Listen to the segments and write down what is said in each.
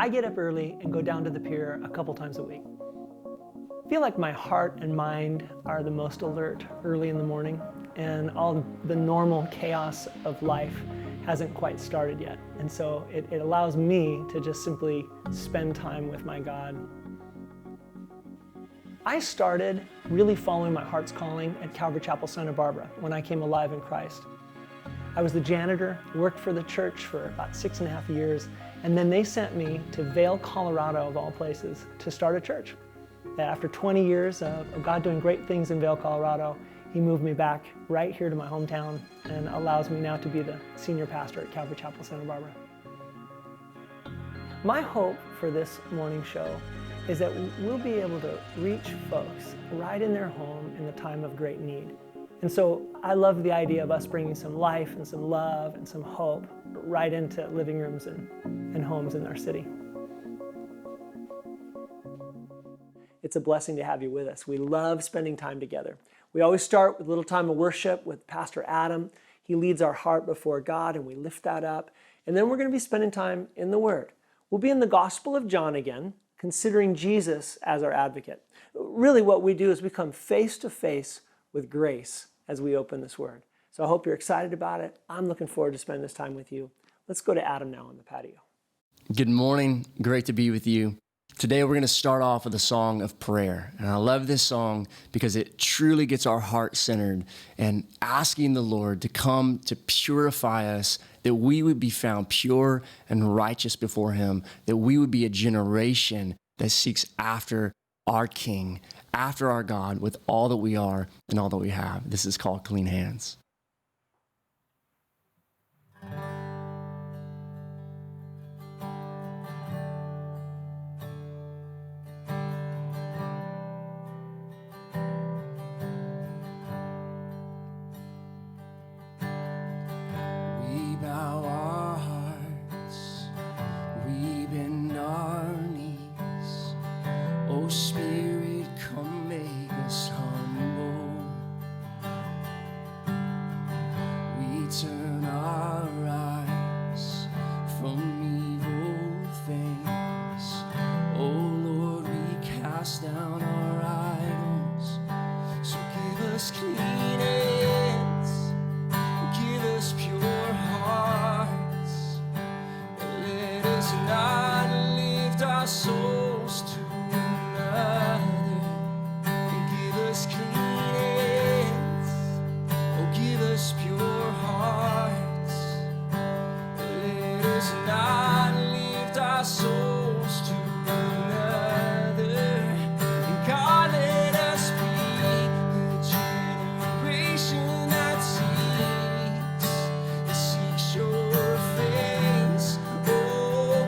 I get up early and go down to the pier a couple times a week. I feel like my heart and mind are the most alert early in the morning, and all the normal chaos of life hasn't quite started yet. And so it allows me to just simply spend time with my God. I started really following my heart's calling at Calvary Chapel, Santa Barbara when I came alive in Christ. I was the janitor, worked for the church for about 6.5 years, and then they sent me to Vail, Colorado, of all places, to start a church. After 20 years of God doing great things in Vail, Colorado, He moved me back right here to my hometown and allows me now to be the senior pastor at Calvary Chapel, Santa Barbara. My hope for this morning show is that we'll be able to reach folks right in their home in the time of great need. And so I love the idea of us bringing some life and some love and some hope right into living rooms and homes in our city. It's a blessing to have you with us. We love spending time together. We always start with a little time of worship with Pastor Adam. He leads our heart before God and we lift that up. And then we're going to be spending time in the Word. We'll be in the Gospel of John again, considering Jesus as our advocate. Really what we do is we come face to face with grace as we open this Word. So I hope you're excited about it. I'm looking forward to spending this time with you. Let's go to Adam now on the patio. Good morning. Great to be with you. Today we're going to start off with a song of prayer. And I love this song because it truly gets our heart centered and asking the Lord to come to purify us, that we would be found pure and righteous before Him, that we would be a generation that seeks after our King, after our God with all that we are and all that we have. This is called Clean Hands.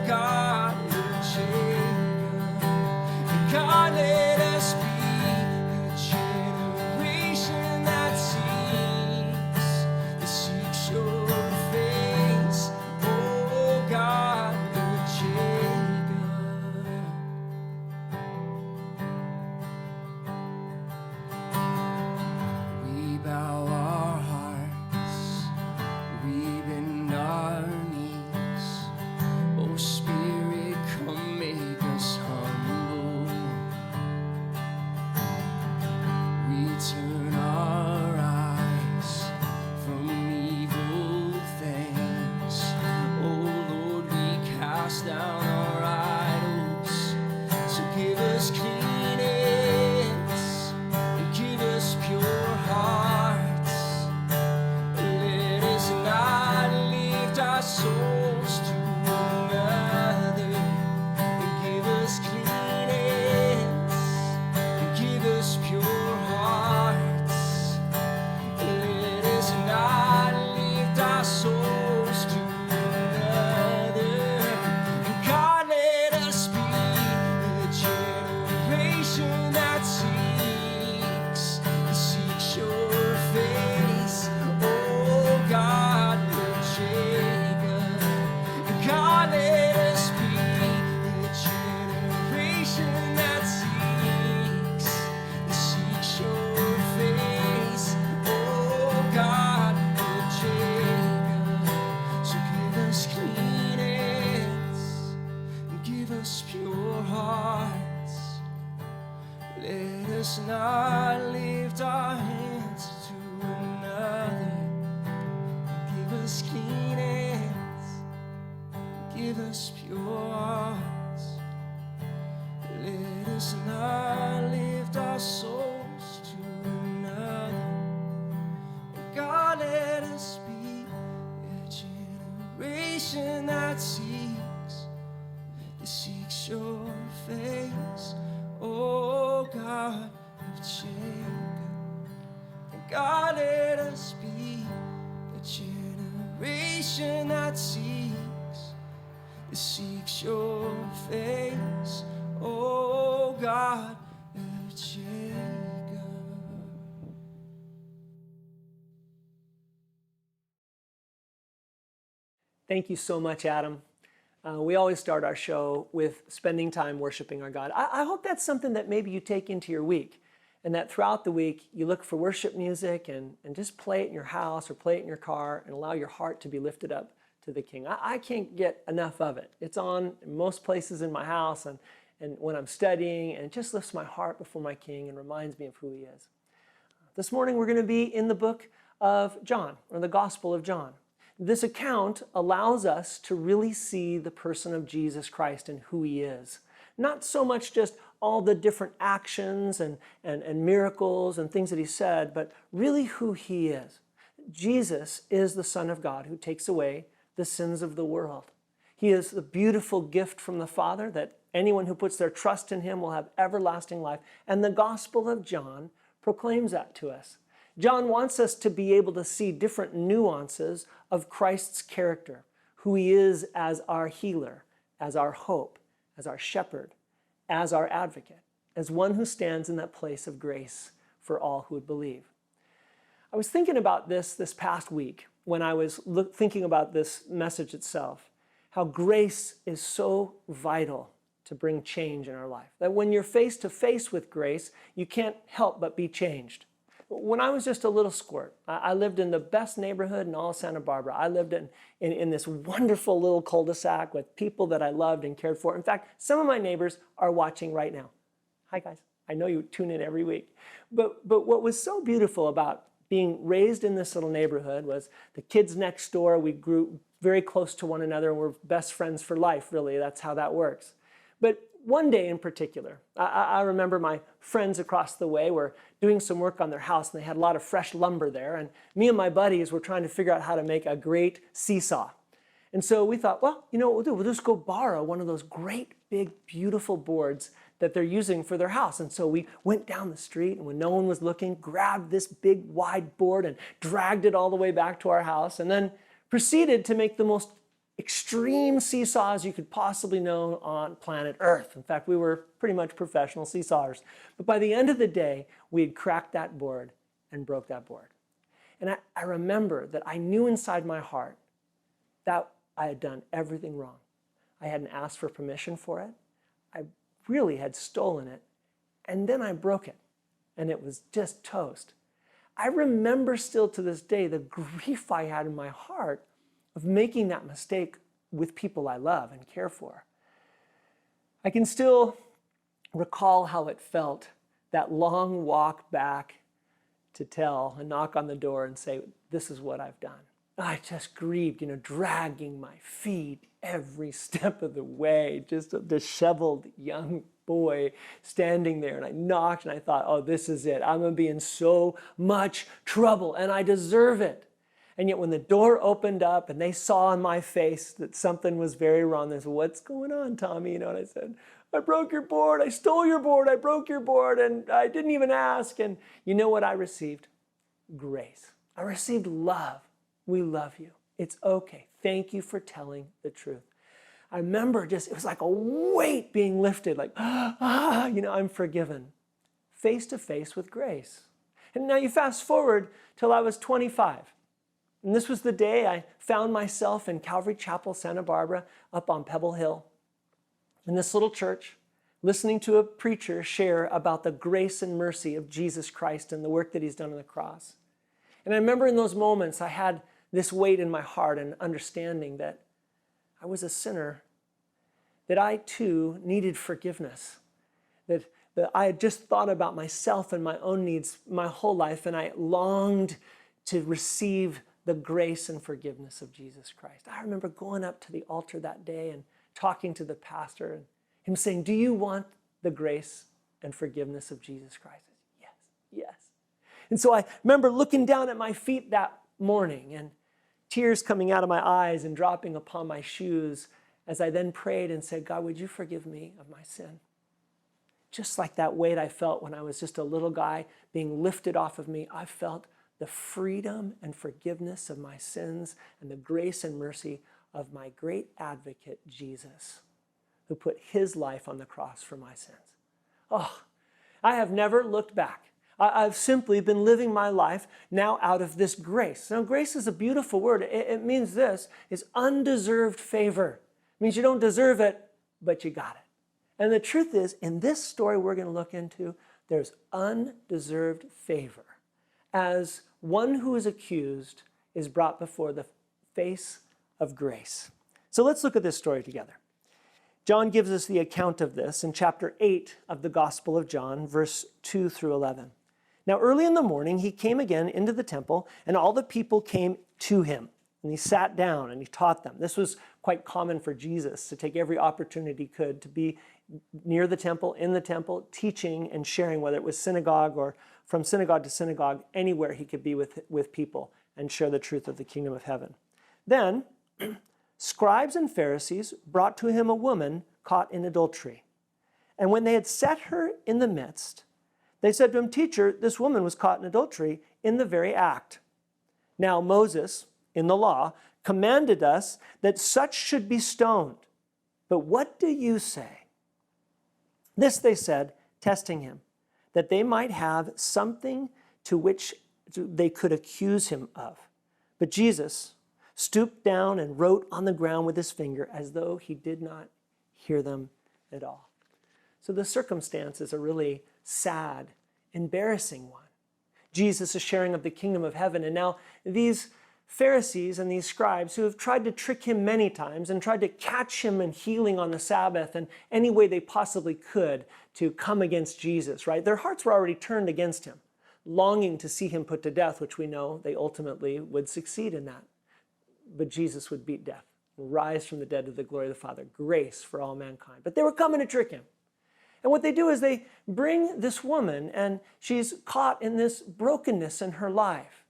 God. God, let us be the generation that seeks your face. Oh God, Jacob. Thank you so much, Adam. We always start our show with spending time worshiping our God. I hope that's something that maybe you take into your week, and that throughout the week you look for worship music and just play it in your house or play it in your car and allow your heart to be lifted up to the King. I can't get enough of it. It's on most places in my house and when I'm studying, and it just lifts my heart before my King and reminds me of who he is. This morning we're going to be in the book of John, or the Gospel of John. This account allows us to really see the person of Jesus Christ and who he is. Not so much just all the different actions and miracles and things that he said, but really who he is. Jesus is the Son of God who takes away the sins of the world. He is the beautiful gift from the Father that anyone who puts their trust in him will have everlasting life. And the Gospel of John proclaims that to us. John wants us to be able to see different nuances of Christ's character, who he is as our healer, as our hope, as our shepherd, as our advocate, as one who stands in that place of grace for all who would believe. I was thinking about this past week when I was thinking about this message itself, how grace is so vital to bring change in our life. That when you're face to face with grace, you can't help but be changed. When I was just a little squirt, I lived in the best neighborhood in all of Santa Barbara. I lived in this wonderful little cul-de-sac with people that I loved and cared for. In fact, some of my neighbors are watching right now. Hi, guys. I know you tune in every week. But what was so beautiful about being raised in this little neighborhood was the kids next door. We grew very close to one another, and we're best friends for life, really. That's how that works. But one day in particular, I remember my friends across the way were doing some work on their house, and they had a lot of fresh lumber there. And me and my buddies were trying to figure out how to make a great seesaw. And so we thought, well, you know what we'll do? We'll just go borrow one of those great, big, beautiful boards that they're using for their house. And so we went down the street, and when no one was looking, grabbed this big, wide board and dragged it all the way back to our house, and then proceeded to make the most extreme seesaws you could possibly know on planet Earth. In fact, we were pretty much professional seesawers. But by the end of the day, we had cracked that board and broke that board. And I remember that I knew inside my heart that I had done everything wrong. I hadn't asked for permission for it. I really had stolen it. And then I broke it. And it was just toast. I remember still to this day the grief I had in my heart of making that mistake with people I love and care for. I can still recall how it felt, that long walk back to tell and knock on the door and say, this is what I've done. I just grieved, dragging my feet every step of the way, just a disheveled young boy standing there. And I knocked and I thought, oh, this is it. I'm going to be in so much trouble and I deserve it. And yet when the door opened up and they saw on my face that something was very wrong, they said, what's going on, Tommy? And I said, I broke your board. I stole your board. I broke your board. And I didn't even ask. And you know what I received? Grace. I received love. We love you. It's okay. Thank you for telling the truth. I remember it was like a weight being lifted, like, I'm forgiven. Face to face with grace. And now you fast forward till I was 25. And this was the day I found myself in Calvary Chapel, Santa Barbara, up on Pebble Hill, in this little church, listening to a preacher share about the grace and mercy of Jesus Christ and the work that he's done on the cross. And I remember in those moments, I had this weight in my heart and understanding that I was a sinner, that I too needed forgiveness, that I had just thought about myself and my own needs my whole life, and I longed to receive the grace and forgiveness of Jesus Christ. I remember going up to the altar that day and talking to the pastor and him saying, do you want the grace and forgiveness of Jesus Christ? Yes, yes. And so I remember looking down at my feet that morning and tears coming out of my eyes and dropping upon my shoes as I then prayed and said, God, would you forgive me of my sin? just like that weight I felt when I was just a little guy being lifted off of me, I felt the freedom and forgiveness of my sins and the grace and mercy of my great advocate, Jesus, who put his life on the cross for my sins. Oh, I have never looked back. I've simply been living my life now out of this grace. Now, grace is a beautiful word. It means this, is undeserved favor. It means you don't deserve it, but you got it. And the truth is, in this story we're going to look into, there's undeserved favor as one who is accused is brought before the face of grace. So let's look at this story together. John gives us the account of this in chapter 8 of the Gospel of John, verse 2 through 11. Now, early in the morning, he came again into the temple, and all the people came to him. And he sat down and he taught them. This was quite common for Jesus, to take every opportunity he could to be near the temple, in the temple, teaching and sharing, whether it was synagogue or from synagogue to synagogue, anywhere he could be with people and share the truth of the kingdom of heaven. Then, scribes and Pharisees brought to him a woman caught in adultery. And when they had set her in the midst, they said to him, "Teacher, this woman was caught in adultery in the very act. Now Moses, in the law, commanded us that such should be stoned. But what do you say?" This they said, testing him, that they might have something to which they could accuse him of. But Jesus stooped down and wrote on the ground with his finger as though he did not hear them at all. So the circumstance is a really sad, embarrassing one. Jesus is sharing of the kingdom of heaven, and now these Pharisees and these scribes who have tried to trick him many times and tried to catch him in healing on the Sabbath and any way they possibly could to come against Jesus, right? Their hearts were already turned against him, longing to see him put to death, which we know they ultimately would succeed in that. But Jesus would beat death and rise from the dead to the glory of the Father, grace for all mankind. But they were coming to trick him. And what they do is they bring this woman, and she's caught in this brokenness in her life.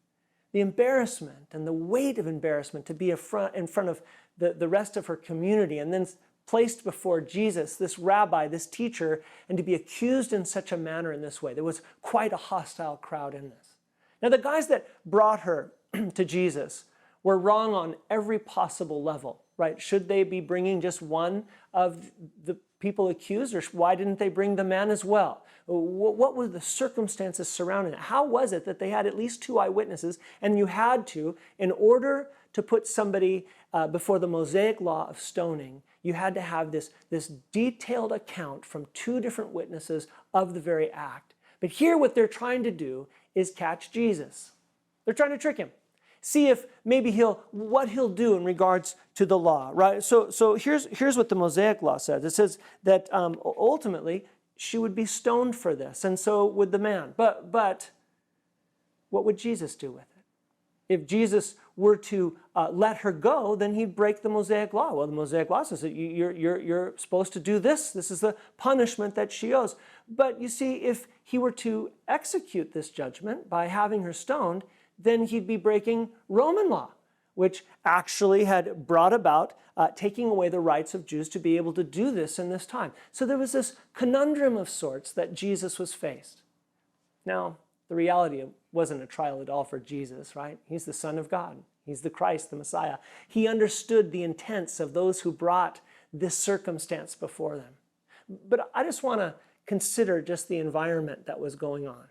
The embarrassment and the weight of embarrassment to be in front of the rest of her community and then placed before Jesus, this rabbi, this teacher, and to be accused in such a manner in this way. There was quite a hostile crowd in this. Now, the guys that brought her to Jesus were wrong on every possible level, right? Should they be bringing just one of the people accused, or why didn't they bring the man as well? What were the circumstances surrounding it? How was it that they had at least 2 eyewitnesses, and you had to, in order to put somebody before the Mosaic law of stoning, you had to have this detailed account from 2 different witnesses of the very act. But here what they're trying to do is catch Jesus. They're trying to trick him. See if maybe what he'll do in regards to the law, right? So here's what the Mosaic law says. It says that ultimately she would be stoned for this, and so would the man. But what would Jesus do with it? If Jesus were to let her go, then he'd break the Mosaic law. Well, the Mosaic law says that you're supposed to do this. This is the punishment that she owes. But you see, if he were to execute this judgment by having her stoned, then he'd be breaking Roman law, which actually had brought about taking away the rights of Jews to be able to do this in this time. So there was this conundrum of sorts that Jesus was faced. Now, the reality wasn't a trial at all for Jesus, right? He's the Son of God. He's the Christ, the Messiah. He understood the intents of those who brought this circumstance before them. But I just want to consider just the environment that was going on.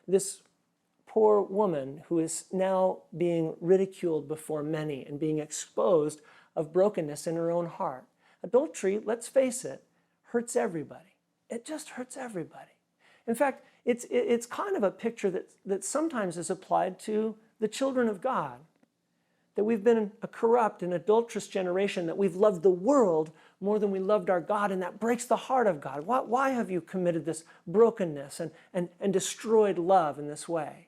This poor woman who is now being ridiculed before many and being exposed of brokenness in her own heart. Adultery, let's face it, hurts everybody. It just hurts everybody. In fact, it's kind of a picture that sometimes is applied to the children of God. That we've been a corrupt and adulterous generation, that we've loved the world more than we loved our God, and that breaks the heart of God. Why have you committed this brokenness and destroyed love in this way?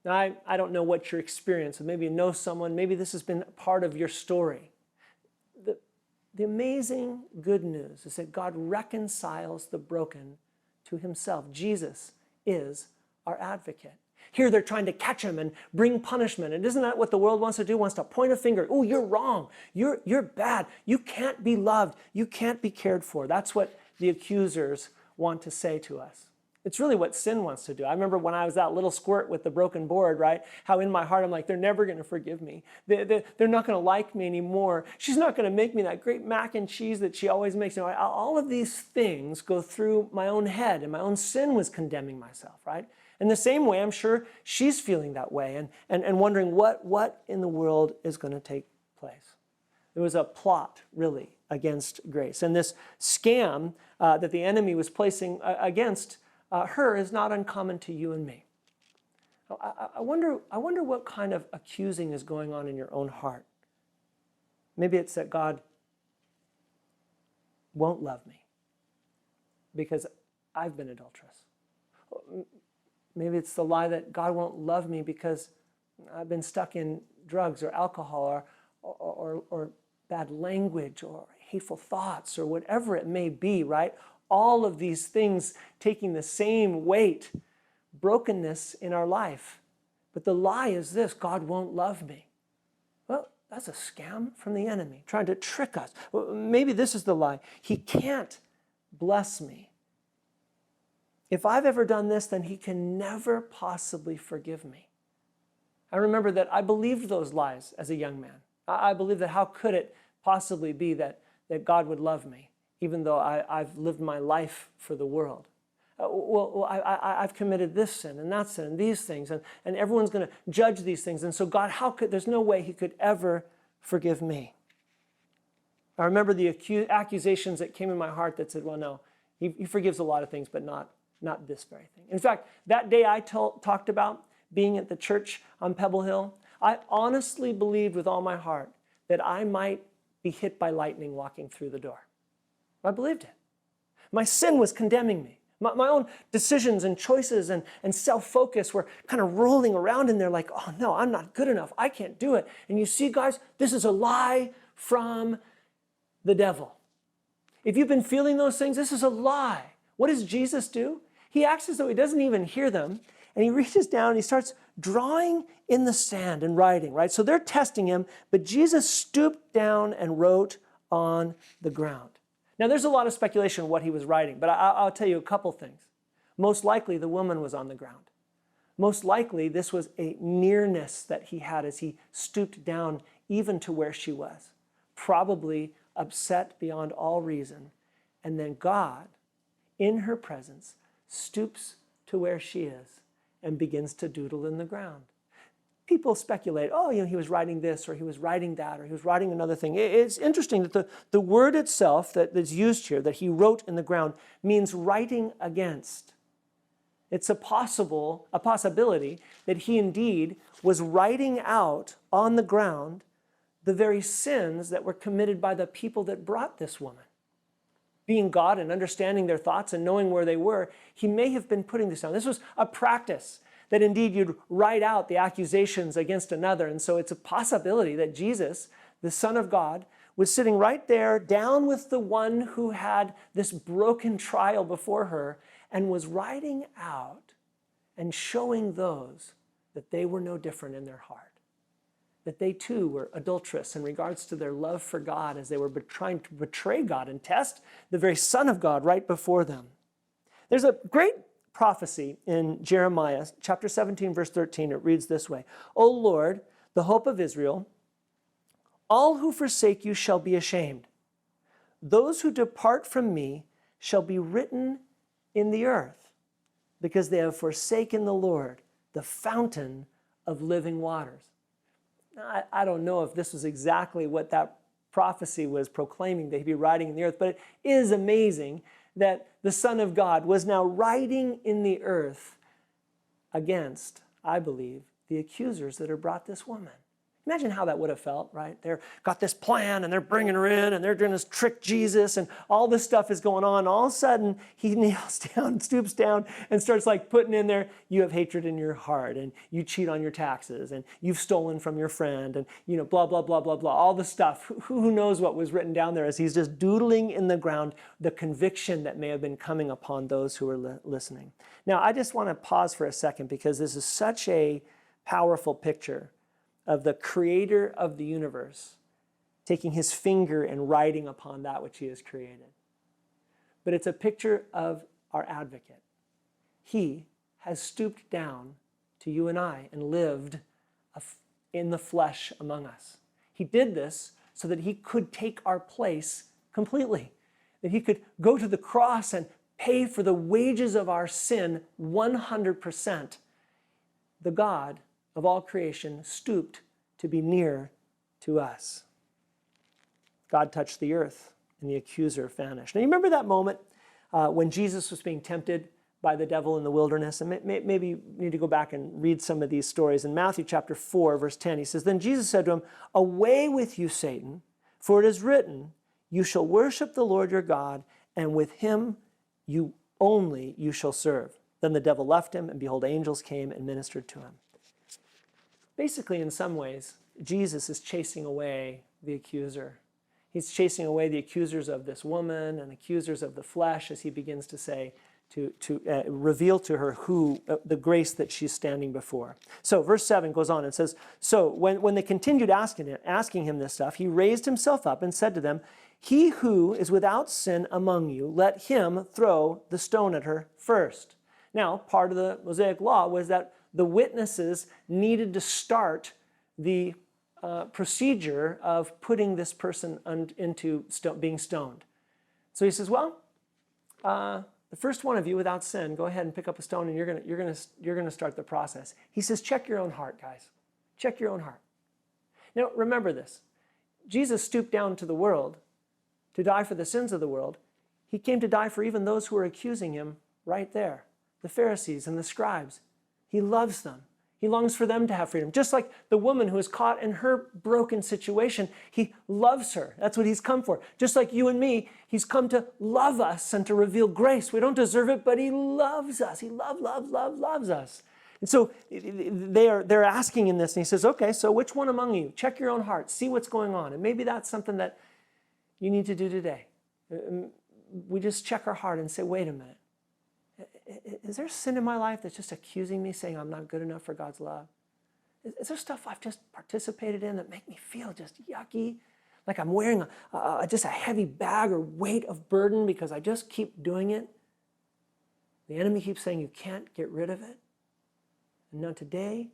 Now, I don't know what your experience is. Maybe you know someone. Maybe this has been part of your story. The amazing good news is that God reconciles the broken to himself. Jesus is our advocate. Here they're trying to catch him and bring punishment. And isn't that what the world wants to do? Wants to point a finger. Oh, you're wrong. You're bad. You can't be loved. You can't be cared for. That's what the accusers want to say to us. It's really what sin wants to do. I remember when I was that little squirt with the broken board, right? How in my heart I'm like, they're never going to forgive me. They're not going to like me anymore. She's not going to make me that great mac and cheese that she always makes. All of these things go through my own head, and my own sin was condemning myself, right? In the same way, I'm sure she's feeling that way and wondering what in the world is going to take place. There was a plot, really, against Grace. And this scam that the enemy was placing against her is not uncommon to you and me. I wonder what kind of accusing is going on in your own heart. Maybe it's that God won't love me because I've been adulterous. Maybe it's the lie that God won't love me because I've been stuck in drugs or alcohol or bad language or hateful thoughts or whatever it may be, right? All of these things taking the same weight, brokenness in our life. But the lie is this: God won't love me. Well, that's a scam from the enemy, trying to trick us. Well, maybe this is the lie: He can't bless me. If I've ever done this, then He can never possibly forgive me. I remember that I believed those lies as a young man. I believed that how could it possibly be that God would love me, even though I've lived my life for the world. I've committed this sin and that sin and these things, and everyone's going to judge these things. And so God, there's no way He could ever forgive me. I remember the accusations that came in my heart that said, well, no, He forgives a lot of things, but not this very thing. In fact, that day I talked about being at the church on Pebble Hill, I honestly believed with all my heart that I might be hit by lightning walking through the door. I believed it. My sin was condemning me. My own decisions and choices and self-focus were kind of rolling around in there like, oh no, I'm not good enough. I can't do it. And you see, guys, this is a lie from the devil. If you've been feeling those things, this is a lie. What does Jesus do? He acts as though He doesn't even hear them. And He reaches down and He starts drawing in the sand and writing, right? So they're testing Him, but Jesus stooped down and wrote on the ground. Now, there's a lot of speculation what He was writing, but I'll tell you a couple things. Most likely, the woman was on the ground. Most likely, this was a nearness that He had as He stooped down even to where she was, probably upset beyond all reason. And then God, in her presence, stoops to where she is and begins to doodle in the ground. People speculate, He was writing this, or He was writing that, or He was writing another thing. It's interesting that the word itself that is used here, that He wrote in the ground, means writing against. It's a possibility that He indeed was writing out on the ground the very sins that were committed by the people that brought this woman. Being God and understanding their thoughts and knowing where they were, He may have been putting this down. This was a practice that indeed you'd write out the accusations against another. And so it's a possibility that Jesus, the Son of God, was sitting right there down with the one who had this broken trial before her and was writing out and showing those that they were no different in their heart, that they too were adulterous in regards to their love for God as they were trying to betray God and test the very Son of God right before them. There's a great prophecy in Jeremiah chapter 17, verse 13. It reads this way: O Lord, the hope of Israel, all who forsake you shall be ashamed. Those who depart from me shall be written in the earth, because they have forsaken the Lord, the fountain of living waters. Now, I don't know if this was exactly what that prophecy was proclaiming, that He'd be writing in the earth, but it is amazing that the Son of God was now writing in the earth against, I believe, the accusers that had brought this woman. Imagine how that would have felt, right? They've got this plan, and they're bringing her in, and they're doing this trick Jesus, and all this stuff is going on. All of a sudden, He kneels down, stoops down, and starts like putting in there, you have hatred in your heart, and you cheat on your taxes, and you've stolen from your friend, and blah, blah, blah, blah, blah, all the stuff. Who knows what was written down there as He's just doodling in the ground the conviction that may have been coming upon those who were listening. Now, I just want to pause for a second, because this is such a powerful picture of the Creator of the universe taking His finger and writing upon that which He has created. But it's a picture of our advocate. He has stooped down to you and I and lived in the flesh among us. He did this so that he could take our place completely, that he could go to the cross and pay for the wages of our sin 100%. The God of all creation stooped to be near to us. God touched the earth and the accuser vanished. Now you remember that moment when Jesus was being tempted by the devil in the wilderness? And maybe you need to go back and read some of these stories. In Matthew chapter 4, verse 10, he says, "Then Jesus said to him, 'Away with you, Satan, for it is written, you shall worship the Lord your God, and with him you shall serve.' Then the devil left him, and behold, angels came and ministered to him." Basically, in some ways, Jesus is chasing away the accuser. He's chasing away the accusers of this woman and accusers of the flesh, as he begins to say, to reveal to her the grace that she's standing before. So verse 7 goes on and says, "So when they continued asking him this stuff, he raised himself up and said to them, 'He who is without sin among you, let him throw the stone at her first.'" Now, part of the Mosaic law was that the witnesses needed to start the procedure of putting this person into being stoned. So he says, "Well, the first one of you without sin, go ahead and pick up a stone, and you're going to start the process." He says, "Check your own heart, guys. Check your own heart." Now, remember this. Jesus stooped down to the world to die for the sins of the world. He came to die for even those who were accusing him right there, the Pharisees and the scribes. He loves them. He longs for them to have freedom. Just like the woman who is caught in her broken situation, he loves her. That's what he's come for. Just like you and me, he's come to love us and to reveal grace. We don't deserve it, but he loves us. He loves us. And so they're asking in this, and he says, "Okay, so which one among you? Check your own heart. See what's going on." And maybe that's something that you need to do today. We just check our heart and say, "Wait a minute. Is there sin in my life that's just accusing me, saying I'm not good enough for God's love? Is there stuff I've just participated in that make me feel just yucky? Like I'm wearing just a heavy bag or weight of burden because I just keep doing it?" The enemy keeps saying you can't get rid of it. And now today,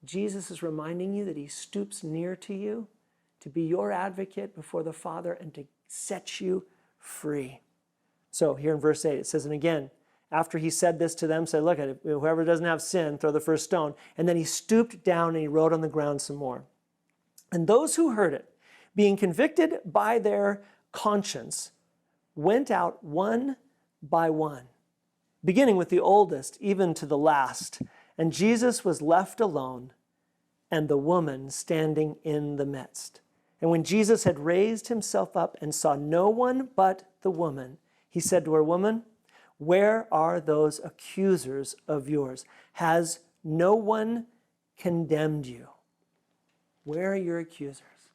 Jesus is reminding you that he stoops near to you to be your advocate before the Father and to set you free. So here in verse 8, it says, "And again, after he said this to them, said, 'Look at it, whoever doesn't have sin, throw the first stone.' And then he stooped down and he wrote on the ground some more. And those who heard it, being convicted by their conscience, went out one by one, beginning with the oldest, even to the last. And Jesus was left alone, and the woman standing in the midst. And when Jesus had raised himself up and saw no one but the woman, he said to her, 'Woman, where are those accusers of yours? Has no one condemned you?'" Where are your accusers?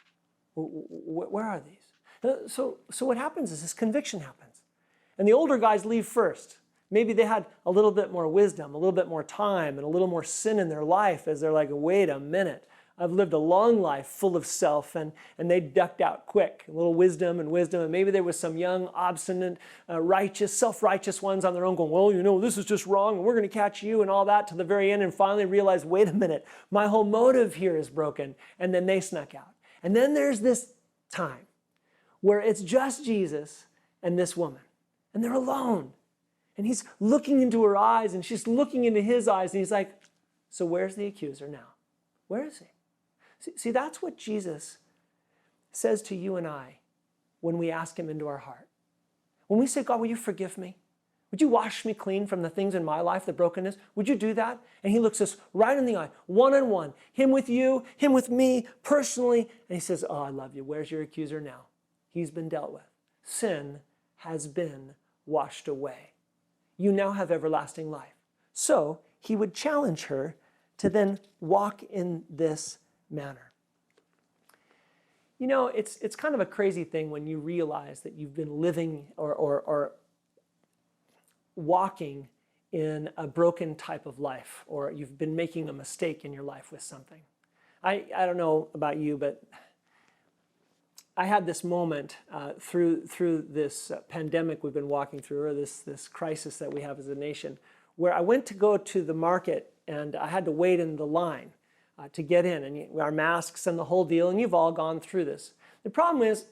Where are these? So what happens is this conviction happens. And the older guys leave first. Maybe they had a little bit more wisdom, a little bit more time, and a little more sin in their life as they're like, "Wait a minute. I've lived a long life full of self," and they ducked out quick. A little wisdom, and maybe there was some young, obstinate, self-righteous ones on their own going, "Well, this is just wrong, and we're going to catch you," and all that to the very end, and finally realized, "Wait a minute, my whole motive here is broken," and then they snuck out. And then there's this time where it's just Jesus and this woman, and they're alone, and he's looking into her eyes, and she's looking into his eyes, and he's like, "So where's the accuser now? Where is he?" See, that's what Jesus says to you and I when we ask him into our heart. When we say, "God, will you forgive me? Would you wash me clean from the things in my life, the brokenness? Would you do that?" And he looks us right in the eye, one-on-one, him with you, him with me, personally, and he says, "Oh, I love you. Where's your accuser now? He's been dealt with. Sin has been washed away. You now have everlasting life." So he would challenge her to then walk in this manner. It's kind of a crazy thing when you realize that you've been living or walking in a broken type of life, or you've been making a mistake in your life with something. I don't know about you, but I had this moment through this pandemic we've been walking through, or this crisis that we have as a nation, where I went to go to the market and I had to wait in the line to get in, and our masks and the whole deal, and you've all gone through this. The problem is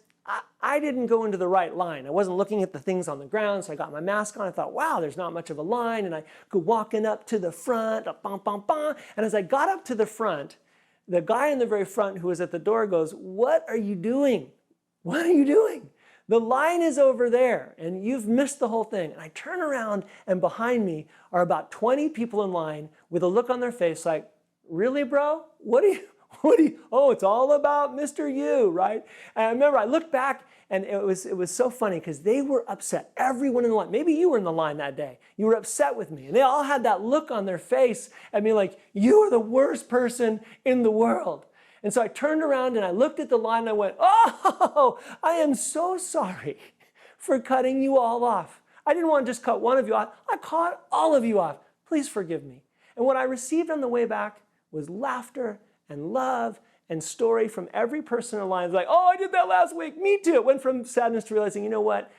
I didn't go into the right line. I wasn't looking at the things on the ground, so I got my mask on. I thought, wow, there's not much of a line, and I go walking up to the front, and as I got up to the front, the guy in the very front who was at the door goes, "What are you doing? What are you doing? The line is over there, and you've missed the whole thing." And I turn around, and behind me are about 20 people in line with a look on their face like, "Really, bro? What are you, oh, it's all about Mr. You, right?" And I remember I looked back, and it was so funny because they were upset. Everyone in the line, maybe you were in the line that day, you were upset with me. And they all had that look on their face at me like, "You are the worst person in the world." And so I turned around and I looked at the line and I went, "Oh, I am so sorry for cutting you all off. I didn't want to just cut one of you off. I cut all of you off. Please forgive me." And what I received on the way back was laughter and love and story from every person in the line. Like, "Oh, I did that last week. Me too." It went from sadness to realizing, you know what?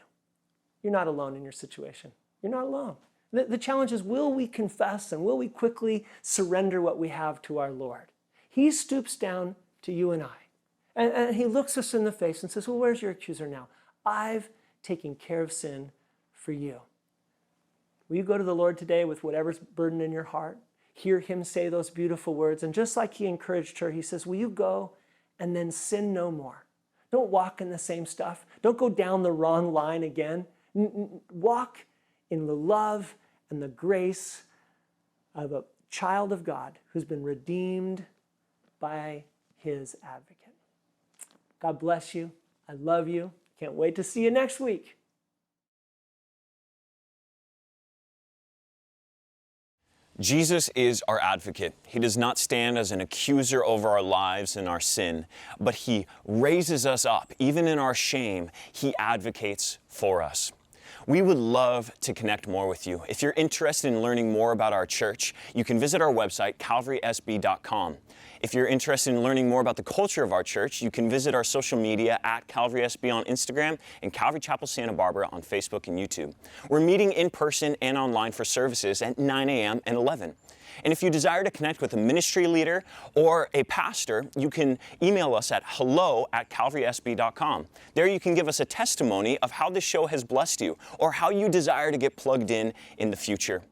You're not alone in your situation. You're not alone. The challenge is, will we confess and will we quickly surrender what we have to our Lord? He stoops down to you and I. And he looks us in the face and says, "Well, where's your accuser now? I've taken care of sin for you." Will you go to the Lord today with whatever's burdened in your heart? Hear him say those beautiful words. And just like he encouraged her, he says, will you go and then sin no more? Don't walk in the same stuff. Don't go down the wrong line again. Walk in the love and the grace of a child of God who's been redeemed by his advocate. God bless you. I love you. Can't wait to see you next week. Jesus is our advocate. He does not stand as an accuser over our lives and our sin, but he raises us up. Even in our shame, he advocates for us. We would love to connect more with you. If you're interested in learning more about our church, you can visit our website, calvarysb.com. If you're interested in learning more about the culture of our church, you can visit our social media at Calvary SB on Instagram and Calvary Chapel Santa Barbara on Facebook and YouTube. We're meeting in person and online for services at 9 a.m. and 11. And if you desire to connect with a ministry leader or a pastor, you can email us at hello@calvarysb.com. There you can give us a testimony of how this show has blessed you or how you desire to get plugged in the future.